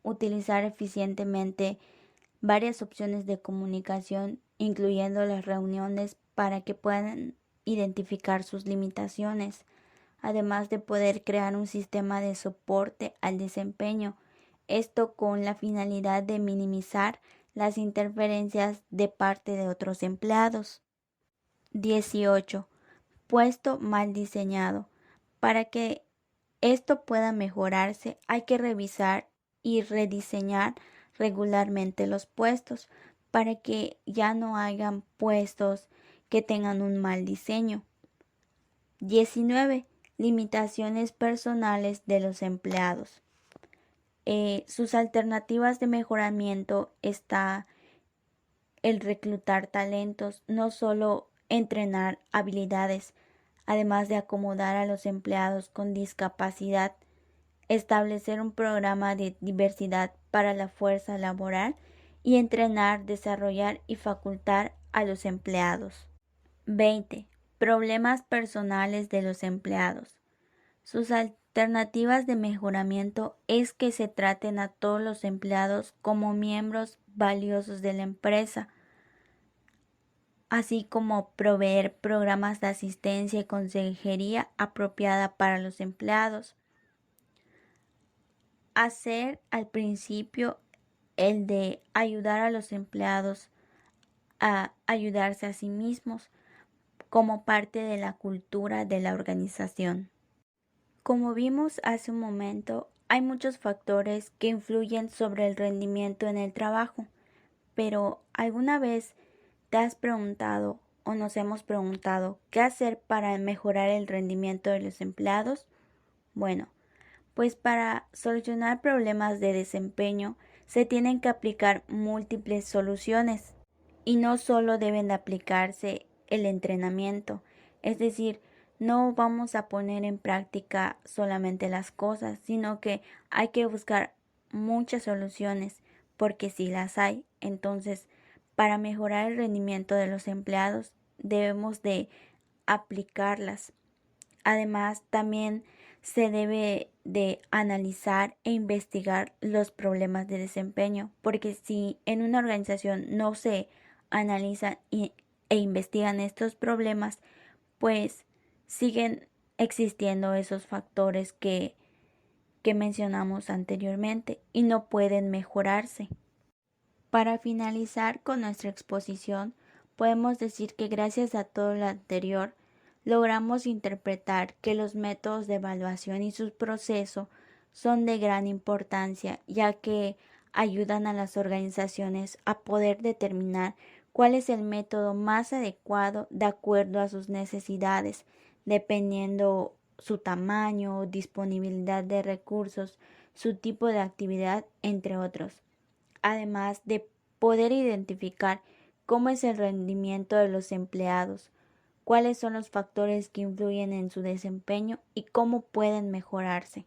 utilizar eficientemente varias opciones de comunicación, incluyendo las reuniones, para que puedan identificar sus limitaciones, además de poder crear un sistema de soporte al desempeño, esto con la finalidad de minimizar las interferencias de parte de otros empleados. 18. Puesto mal diseñado. Para que esto pueda mejorarse, hay que revisar y rediseñar regularmente los puestos para que ya no hayan puestos que tengan un mal diseño. 19. Limitaciones personales de los empleados. Sus alternativas de mejoramiento está el reclutar talentos, no solo entrenar habilidades, además de acomodar a los empleados con discapacidad, establecer un programa de diversidad para la fuerza laboral y entrenar, desarrollar y facultar a los empleados. 20. Problemas personales de los empleados. Sus alternativas de mejoramiento es que se traten a todos los empleados como miembros valiosos de la empresa, así como proveer programas de asistencia y consejería apropiada para los empleados. Hacer al principio el de ayudar a los empleados a ayudarse a sí mismos como parte de la cultura de la organización. Como vimos hace un momento, hay muchos factores que influyen sobre el rendimiento en el trabajo, pero ¿alguna vez te has preguntado o nos hemos preguntado qué hacer para mejorar el rendimiento de los empleados? Bueno, pues para solucionar problemas de desempeño se tienen que aplicar múltiples soluciones y no solo deben de aplicarse el entrenamiento, es decir, no vamos a poner en práctica solamente las cosas, sino que hay que buscar muchas soluciones, porque si las hay, entonces para mejorar el rendimiento de los empleados debemos de aplicarlas. Además, también se debe de analizar e investigar los problemas de desempeño, porque si en una organización no se analizan e investigan estos problemas, pues siguen existiendo esos factores que mencionamos anteriormente y no pueden mejorarse. Para finalizar con nuestra exposición, podemos decir que gracias a todo lo anterior, logramos interpretar que los métodos de evaluación y su proceso son de gran importancia, ya que ayudan a las organizaciones a poder determinar cuál es el método más adecuado de acuerdo a sus necesidades, dependiendo su tamaño, disponibilidad de recursos, su tipo de actividad, entre otros. Además de poder identificar cómo es el rendimiento de los empleados, cuáles son los factores que influyen en su desempeño y cómo pueden mejorarse.